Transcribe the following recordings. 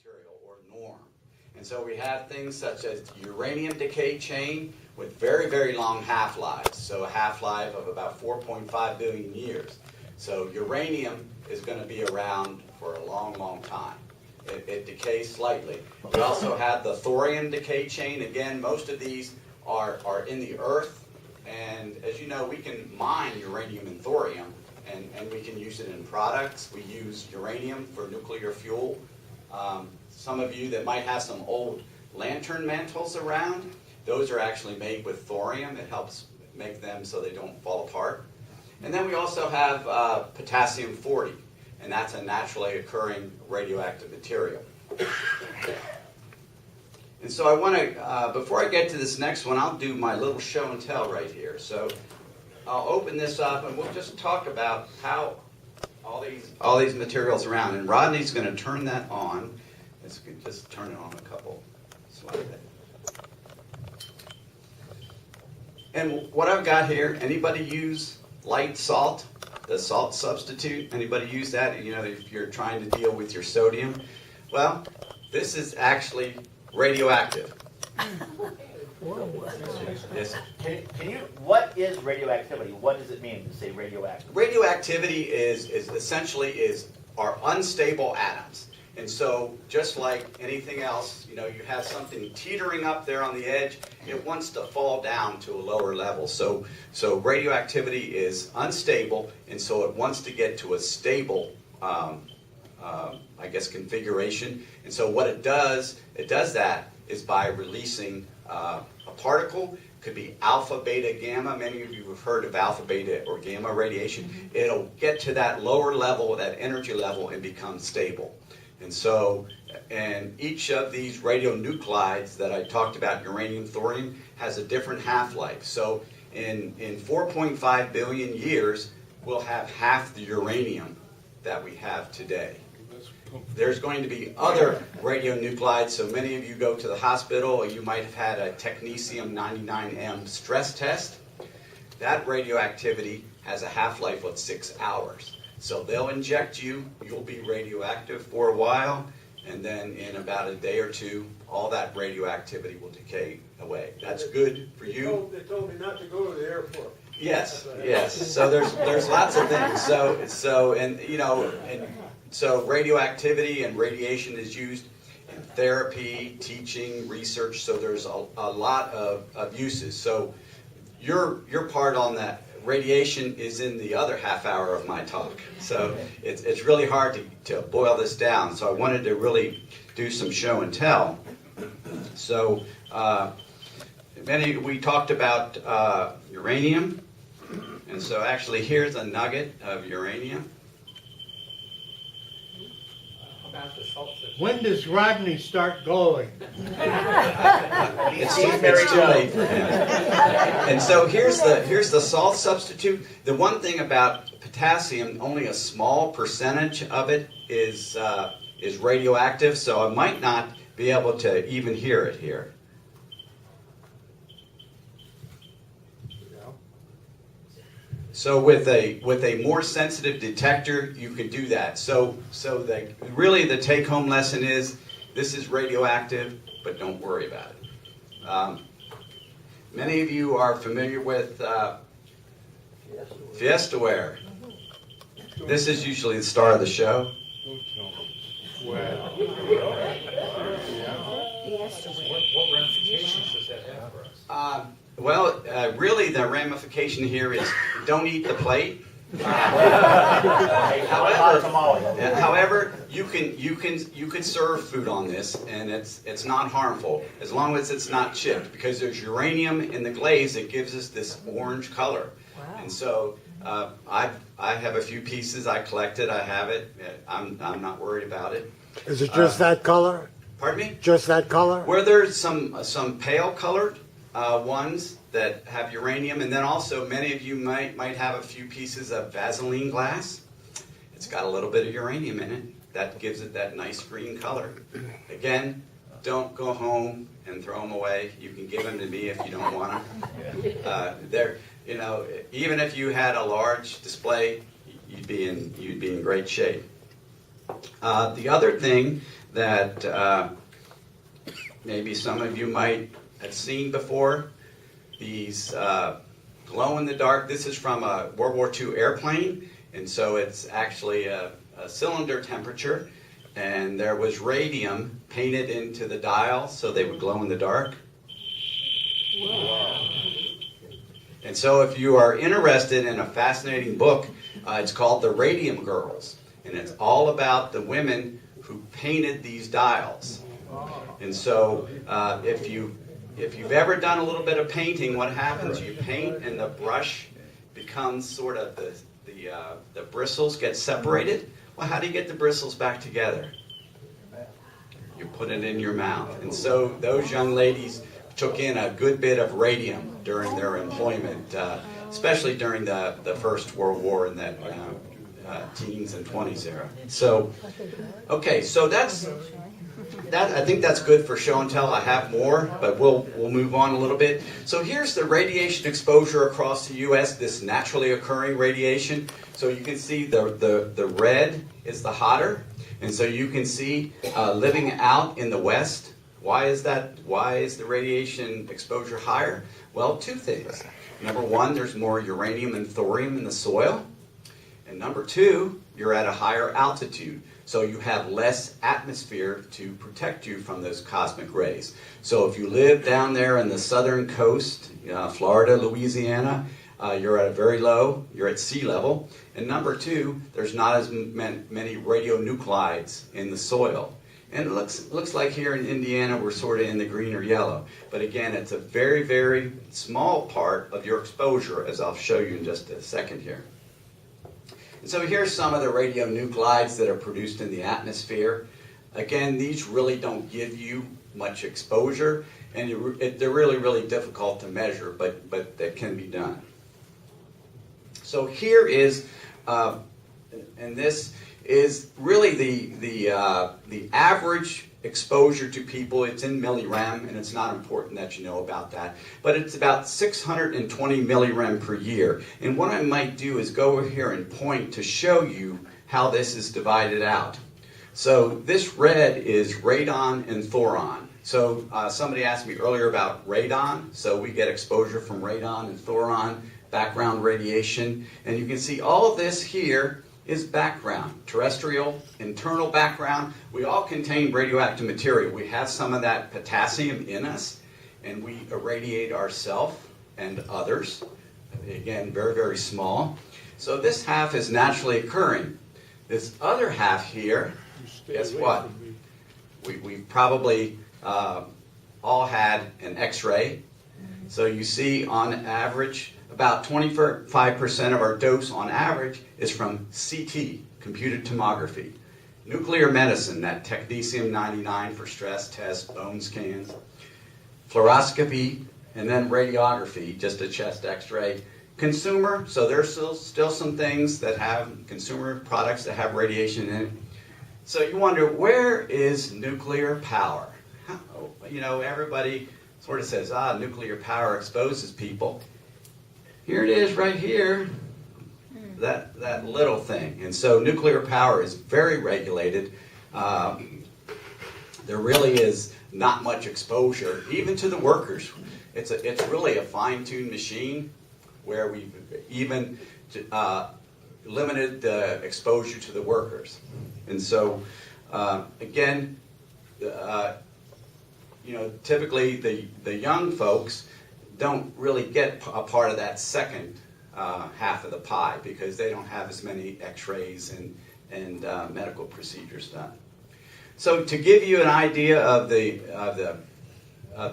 material, or norm. And so we have things such as uranium decay chain with very, very long half-lives. So a half-life of about 4.5 billion years. So uranium is going to be around for a long, long time. It decays slightly. We also have the thorium decay chain. Again, most of these are in the earth. And as you know, we can mine uranium and thorium, and we can use it in products. We use uranium for nuclear fuel. Some of you that might have some old lantern mantles around, those are actually made with thorium. It helps make them so they don't fall apart. And then we also have potassium-40, and that's a naturally occurring radioactive material. And so I want to, before I get to this next one, I'll do my little show and tell right here. So I'll open this up, and we'll just talk about how all these materials around. And Rodney's going to turn that on. Let's just turn it on a couple slides. And what I've got here, anybody use light salt, the salt substitute? Anybody use that? You know, if you're trying to deal with your sodium. Well, this is actually radioactive. Yes. Can you? What is radioactivity? What does it mean to say radioactive? Radioactivity is essentially are unstable atoms. And so, just like anything else, you know, you have something teetering up there on the edge, it wants to fall down to a lower level. So radioactivity is unstable, and so it wants to get to a stable, I guess, configuration. And so what it does that is by releasing a particle. Could be alpha, beta, gamma. Many of you have heard of alpha, beta, or gamma radiation. It'll get to that lower level, that energy level, and become stable. And so, and each of these radionuclides that I talked about, uranium, thorium, has a different half-life. So in 4.5 billion years, we'll have half the uranium that we have today. There's going to be other radionuclides. So many of you go to the hospital, or you might have had a technetium-99m stress test. That radioactivity has a half-life of 6 hours. So they'll inject you, you'll be radioactive for a while, and then in about a day or two, all that radioactivity will decay away. That's good for you. They told me not to go to the airport. Yes. So there's lots of things. So radioactivity and radiation is used in therapy, teaching, research. So there's a lot of uses. So your part on that radiation is in the other half hour of my talk. So it's really hard to boil this down. So I wanted to really do some show and tell. So we talked about uranium. And so actually here's a nugget of uranium. When does Rodney start glowing? It's too late for him. And so here's the salt substitute. The one thing about potassium, only a small percentage of it is radioactive, so I might not be able to even hear it here. So with a more sensitive detector, you can do that. So really the take-home lesson is this is radioactive, but don't worry about it. Many of you are familiar with Fiestaware. This is usually the star of the show. What ramifications does that have for us? Well, really the ramification here is don't eat the plate. However, you can serve food on this, and it's not harmful as long as it's not chipped, because there's uranium in the glaze that gives us this orange color. Wow. And so I have a few pieces. I collected. I have it. I'm not worried about it. Is it just that color? Pardon me? Just that color? Where there's some pale colored ones that have uranium, and then also many of you might have a few pieces of Vaseline glass. It's got a little bit of uranium in it. That gives it that nice green color. Again, don't go home and throw them away. You can give them to me if you don't want them. Even if you had a large display, you'd be in great shape. The other thing that maybe some of you might have seen before. These glow-in-the-dark, this is from a World War II airplane, and so it's actually a cylinder temperature, and there was radium painted into the dial so they would glow in the dark. Wow. And so if you are interested in a fascinating book, it's called The Radium Girls, and it's all about the women who painted these dials. And so if you've ever done a little bit of painting, what happens? You paint and the brush becomes sort of the bristles get separated. Well, how do you get the bristles back together? You put it in your mouth. And so those young ladies took in a good bit of radium during their employment, especially during the First World War in that teens and 20s era. So, okay, so I think that's good for show and tell. I have more, but we'll move on a little bit. So here's the radiation exposure across the U.S., this naturally occurring radiation. So you can see the red is the hotter, and so you can see living out in the West. Why is that? Why is the radiation exposure higher? Well, two things. Number one, there's more uranium and thorium in the soil. And number two, you're at a higher altitude. So you have less atmosphere to protect you from those cosmic rays. So if you live down there in the southern coast, Florida, Louisiana, you're at a very low, you're at sea level. And number two, there's not as many radionuclides in the soil. And it looks like here in Indiana we're sort of in the green or yellow. But again, it's a very, very small part of your exposure, as I'll show you in just a second here. And so here's some of the radionuclides that are produced in the atmosphere. Again, these really don't give you much exposure, and they're really, really difficult to measure, but that can be done. So here is, and this is really the average exposure to people. It's in millirem, and it's not important that you know about that, but it's about 620 millirem per year. And what I might do is go over here and point to show you how this is divided out. So this red is radon and thoron. So somebody asked me earlier about radon. So we get exposure from radon and thoron, background radiation, and you can see all of this here is background, terrestrial, internal background. We all contain radioactive material. We have some of that potassium in us, and we irradiate ourselves and others. Again, very, very small. So this half is naturally occurring. This other half here, guess what? We've probably all had an X-ray. So you see on average, about 25% of our dose on average is from CT, computed tomography. Nuclear medicine, that technetium-99 for stress tests, bone scans, fluoroscopy, and then radiography, just a chest x-ray. Consumer, so there's still some things that have, consumer products that have radiation in it. So you wonder, where is nuclear power? Everybody sort of says, nuclear power exposes people. Here it is right here, that little thing. And so nuclear power is very regulated. There really is not much exposure, even to the workers. It's really a fine-tuned machine where we've even limited the exposure to the workers. And so, again, typically the young folks don't really get a part of that second half of the pie because they don't have as many x-rays and medical procedures done. So to give you an idea of the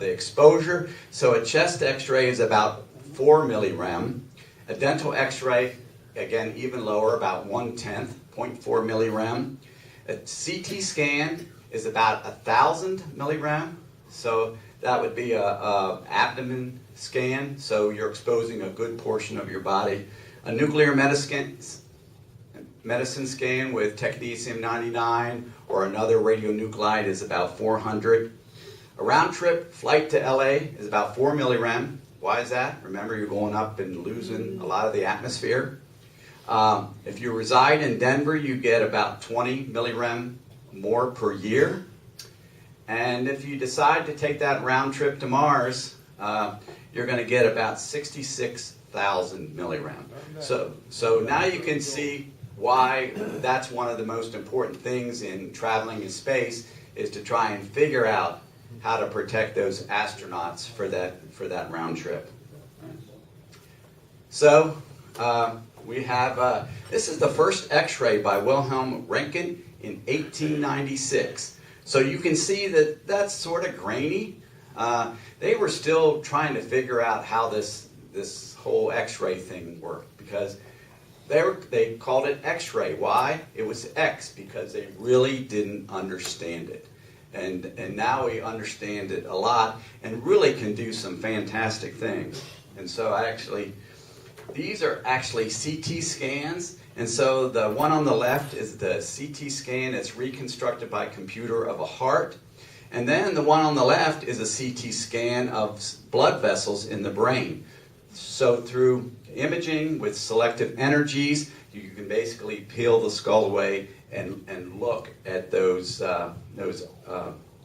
exposure, so a chest x-ray is about 4 millirem. A dental x-ray, again, even lower, about 1/10, 0.4 millirem. A CT scan is about 1,000 millirem. So that would be a abdomen scan, so you're exposing a good portion of your body. A nuclear medicine scan with technetium-99 or another radionuclide is about 400. A round-trip flight to LA is about 4 millirem. Why is that? Remember, you're going up and losing a lot of the atmosphere. If you reside in Denver, you get about 20 millirem more per year And if you decide to take that round trip to Mars, you're going to get about 66,000 millirem. So now you can see why that's one of the most important things in traveling in space, is to try and figure out how to protect those astronauts for that round trip. So we have, this is the first X-ray by Wilhelm Röntgen in 1896. So you can see that that's sort of grainy. They were still trying to figure out how this whole X-ray thing worked, because they called it X-ray. Why? It was X, because they really didn't understand it. And now we understand it a lot and really can do some fantastic things. And so these are actually CT scans. And so the one on the left is the CT scan that's reconstructed by computer of a heart. And then the one on the left is a CT scan of blood vessels in the brain. So through imaging with selective energies, you can basically peel the skull away and look at those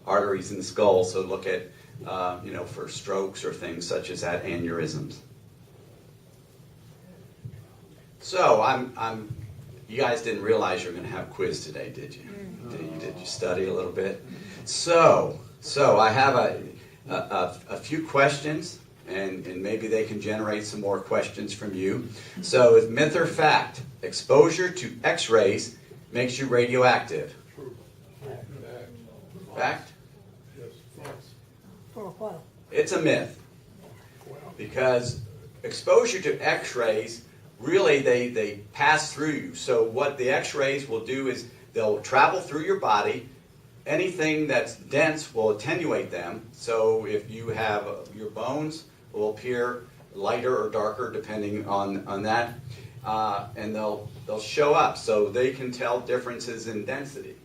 arteries in the skull. So look at, for strokes or things such as that, aneurysms. So you guys didn't realize you were going to have a quiz today, did you? Did you study a little bit? So I have a few questions, and maybe they can generate some more questions from you. So, is myth or fact, exposure to X-rays makes you radioactive? Fact? For a while. It's a myth, because exposure to X-rays, really they pass through you. So what the X-rays will do is they'll travel through your body. Anything that's dense will attenuate them. So if you have your bones will appear lighter or darker depending on that, and they'll show up, so they can tell differences in density.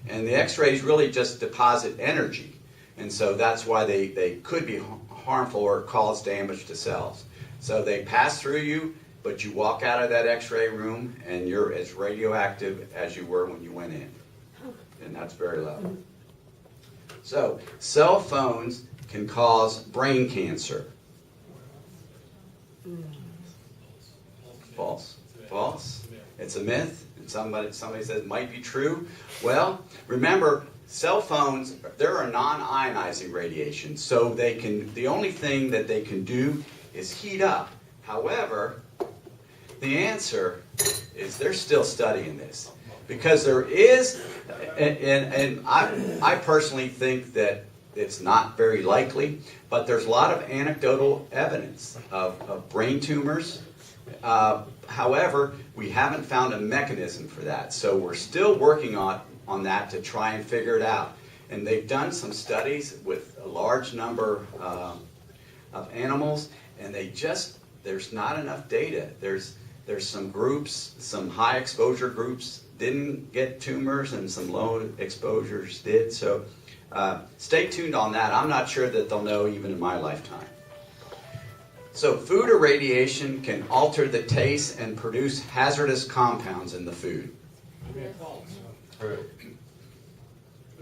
And the X-rays really just deposit energy, and so that's why they could be harmful or cause damage to cells. So they pass through you, but you walk out of that X-ray room and you're as radioactive as you were when you went in. And that's very low. So, cell phones can cause brain cancer. False. False. It's a myth. And somebody says it might be true. Well, remember, cell phones, they're a non-ionizing radiation. So the only thing that they can do is heat up. However, the answer is they're still studying this. Because there is, and I personally think that it's not very likely, but there's a lot of anecdotal evidence of brain tumors. However, we haven't found a mechanism for that. So we're still working on that to try and figure it out. And they've done some studies with a large number of animals, and there's not enough data. There's some groups, some high exposure groups didn't get tumors, and some low exposures did. So stay tuned on that. I'm not sure that they'll know even in my lifetime. So food irradiation can alter the taste and produce hazardous compounds in the food.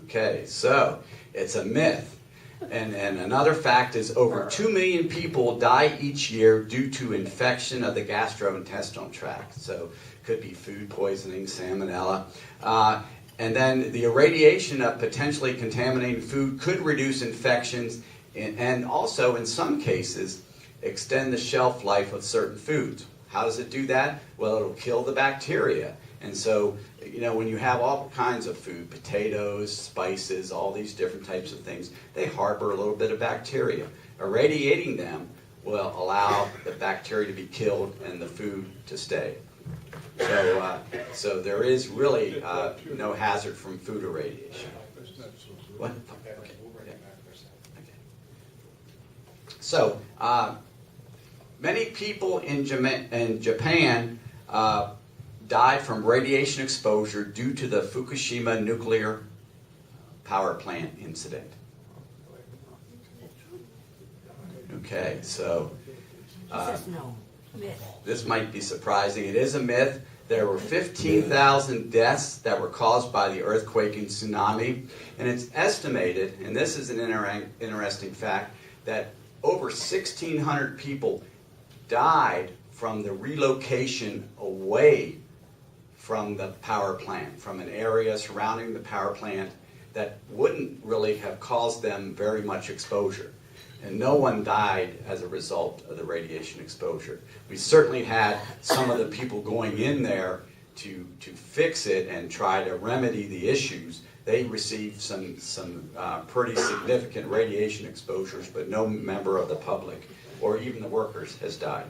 Okay, so it's a myth. And another fact is over 2 million people die each year due to infection of the gastrointestinal tract. So it could be food poisoning, salmonella. And then the irradiation of potentially contaminated food could reduce infections and also, in some cases, extend the shelf life of certain foods. How does it do that? Well, it'll kill the bacteria. And so, when you have all kinds of food, potatoes, spices, all these different types of things, they harbor a little bit of bacteria. Irradiating them will allow the bacteria to be killed and the food to stay. So there is really no hazard from food irradiation. What? Okay. So many people in Japan died from radiation exposure due to the Fukushima nuclear power plant incident. Okay, so He says no. Myth. this might be surprising. It is a myth. There were 15,000 deaths that were caused by the earthquake and tsunami. And it's estimated, and this is an interesting fact, that over 1,600 people died from the relocation away from the power plant, from an area surrounding the power plant that wouldn't really have caused them very much exposure. And no one died as a result of the radiation exposure. We certainly had some of the people going in there to fix it and try to remedy the issues. They received some pretty significant radiation exposures, but no member of the public or even the workers has died.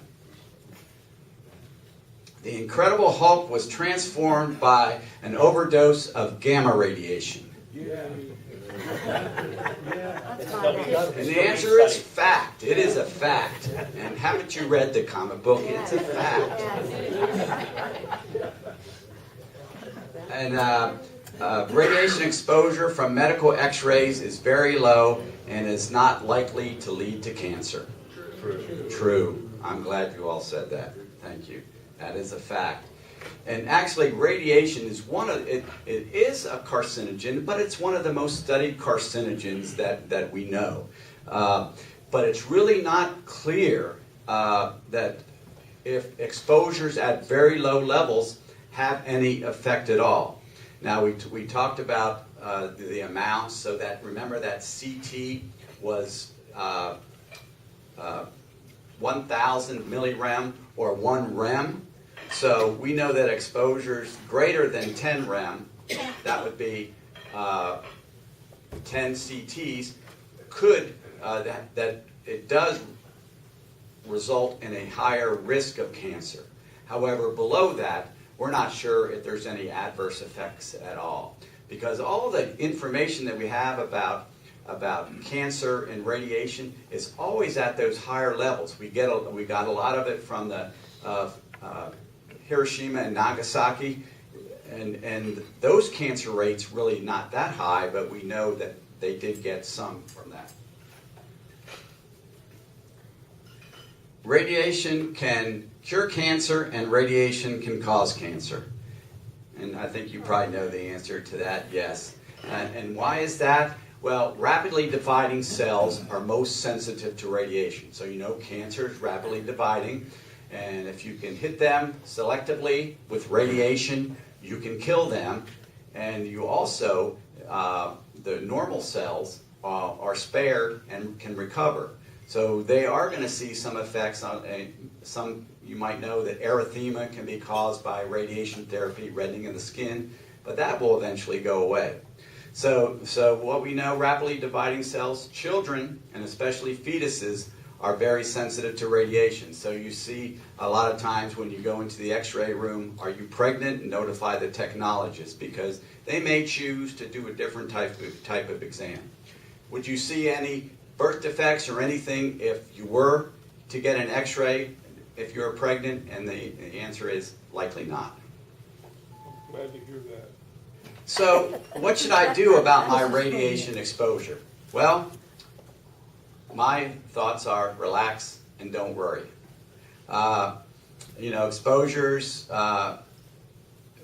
The Incredible Hulk was transformed by an overdose of gamma radiation. And the answer is fact. It is a fact. And haven't you read the comic book? It's a fact. And radiation exposure from medical x-rays is very low and is not likely to lead to cancer. True. I'm glad you all said that. Thank you. That is a fact. And actually, radiation is it is a carcinogen, but it's one of the most studied carcinogens that we know. But it's really not clear that if exposures at very low levels have any effect at all. Now, we talked about the amounts, so that, remember that CT was 1,000 millirem or 1 rem. So we know that exposures greater than 10 rem, that would be 10 CTs, could, that it does result in a higher risk of cancer. However, below that, we're not sure if there's any adverse effects at all. Because all the information that we have about cancer and radiation is always at those higher levels. We got a lot of it from the Hiroshima and Nagasaki, and those cancer rates really not that high, but we know that they did get some from that. Radiation can cure cancer, and radiation can cause cancer. And I think you probably know the answer to that, yes. And why is that? Well, rapidly dividing cells are most sensitive to radiation. So you know cancer is rapidly dividing, and if you can hit them selectively with radiation, you can kill them. And you also, the normal cells are spared and can recover. So they are going to see some effects on some. You might know that erythema can be caused by radiation therapy, reddening of the skin, but that will eventually go away. So what we know, rapidly dividing cells, children, and especially fetuses, are very sensitive to radiation. So you see a lot of times when you go into the x-ray room, are you pregnant? Notify the technologist, because they may choose to do a different type of exam. Would you see any birth defects or anything if you were to get an x-ray if you're pregnant? And the answer is likely not. Glad to hear that. So what should I do about my radiation exposure? Well, my thoughts are relax and don't worry. Exposures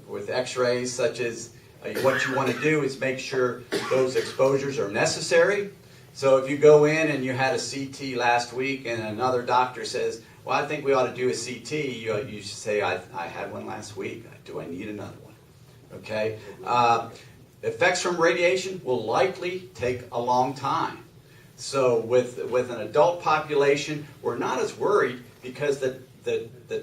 with x-rays, such as what you want to do is make sure those exposures are necessary. So if you go in and you had a CT last week and another doctor says, well, I think we ought to do a CT, you should say, I had one last week. Do I need another one? Okay? Effects from radiation will likely take a long time. So with an adult population, we're not as worried, because the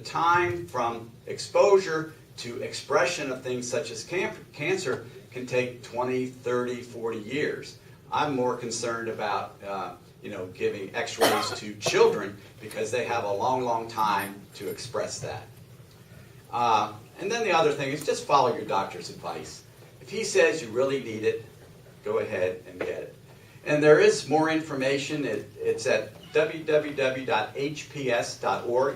time from exposure to expression of things such as cancer can take 20, 30, 40 years. I'm more concerned about giving x-rays to children, because they have a long, long time to express that. And then the other thing is just follow your doctor's advice. If he says you really need it, go ahead and get it. And there is more information. It's at www.hps.org.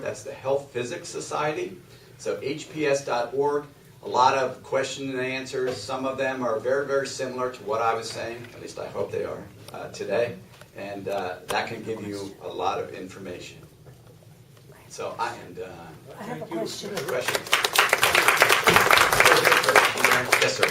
That's the Health Physics Society. So hps.org. A lot of questions and answers. Some of them are very, very similar to what I was saying. At least I hope they are today. And that can give you a lot of information. So I am done. I have a question. Questions? Yes, sir.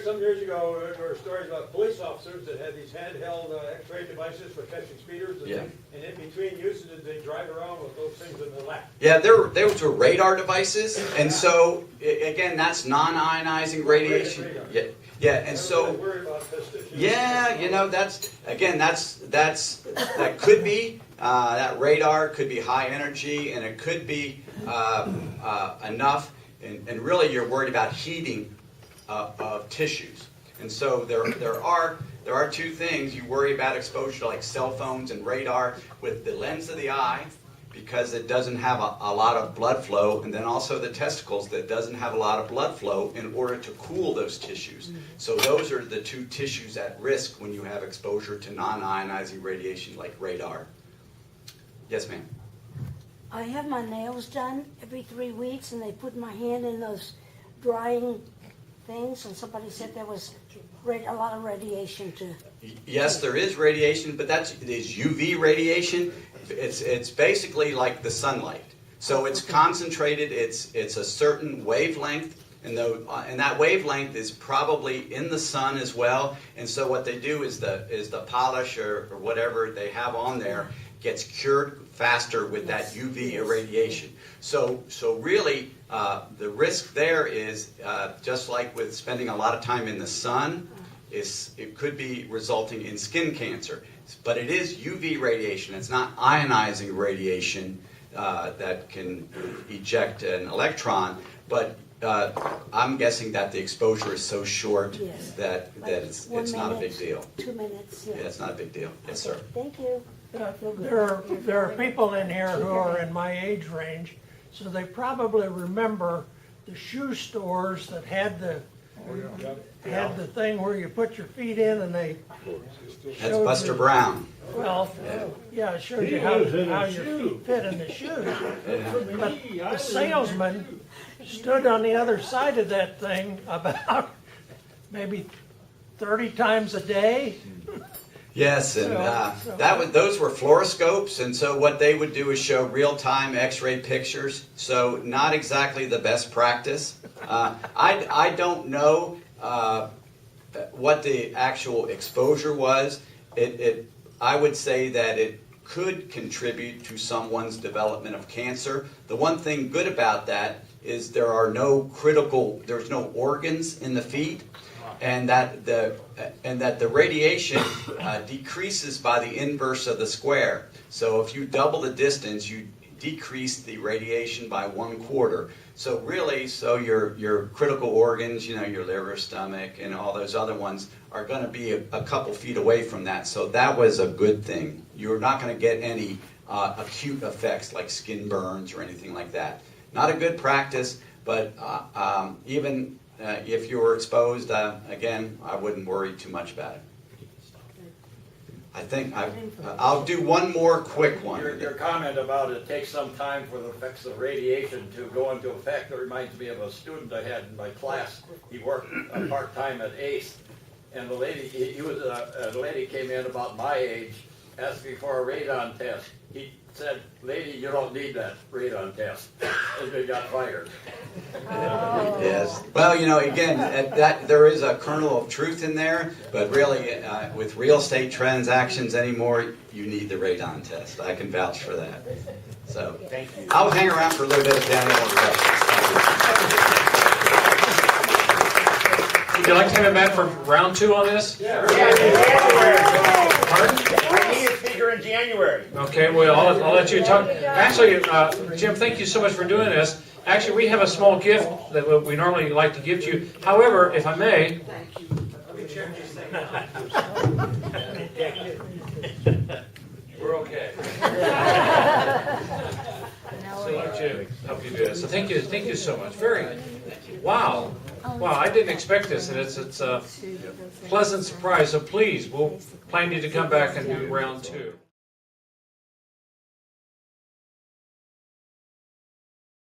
Some years ago, there were stories about police officers that had these handheld X-ray devices for catching speeders. Yeah. And in between uses, they drive around with those things in their lap. Yeah, those were radar devices, and so again, that's non-ionizing radiation. Radar. Yeah, yeah, and so. Worry about this issue. Yeah, that could be that radar could be high energy, and it could be enough. And really, you're worried about heating of tissues. And so there are two things you worry about exposure to, like cell phones and radar, with the lens of the eye, because it doesn't have a lot of blood flow, and then also the testicles that doesn't have a lot of blood flow in order to cool those tissues. So those are the two tissues at risk when you have exposure to non-ionizing radiation like radar. Yes, ma'am. I have my nails done every 3 weeks, and they put my hand in those drying things, and somebody said there was a lot of radiation too. Yes, there is radiation, but it is UV radiation. It's basically like the sunlight. So it's concentrated. It's a certain wavelength, and that wavelength is probably in the sun as well. And so what they do is the polish or whatever they have on there gets cured faster with that UV irradiation. So really, the risk there is just like with spending a lot of time in the sun, it could be resulting in skin cancer. But it is UV radiation. It's not ionizing radiation that can eject an electron. But I'm guessing that the exposure is so short Yes. that it's not a big deal. 2 minutes. Yeah. Yeah, it's not a big deal. Yes, sir. Thank you. There are people in here who are in my age range, so they probably remember the shoe stores that had the thing where you put your feet in and they That's showed Buster you- Brown. Well, yeah, it showed you how your feet fit in the shoes. But the salesman stood on the other side of that thing about maybe 30 times a day. Yes, and those were fluoroscopes, and so what they would do is show real-time X-ray pictures. So not exactly the best practice. I don't know what the actual exposure was. I would say that it could contribute to someone's development of cancer. The one thing good about that is there's no organs in the feet, and that the radiation decreases by the inverse of the square. So if you double the distance, you decrease the radiation by 1/4. So really, your critical organs, your liver, stomach, and all those other ones are going to be a couple feet away from that. So that was a good thing. You're not going to get any acute effects like skin burns or anything like that. Not a good practice, but even if you were exposed, again, I wouldn't worry too much about it. I think I'll do one more quick one. Your comment about it takes some time for the effects of radiation to go into effect, it reminds me of a student I had in my class. He worked part-time at ACE, and the lady came in about my age, asking for a radon test. He said, "Lady, you don't need that radon test," and they got fired. Yes. Well, again, there is a kernel of truth in there, but really, with real estate transactions anymore, you need the radon test. I can vouch for that. So, Thank you. I'll hang around for a little bit if there are any more questions. Would you like to have him back for round 2 on this? Yeah, in January. Pardon? I need a speaker in January. Okay, well, I'll let you talk. Actually, Jim, thank you so much for doing this. Actually, we have a small gift that we normally like to give to you. However, if I may. We're okay. So let you help you do this. So thank you so much. Wow, I didn't expect this, and it's a pleasant surprise. So please, we'll plan you to come back and do round 2.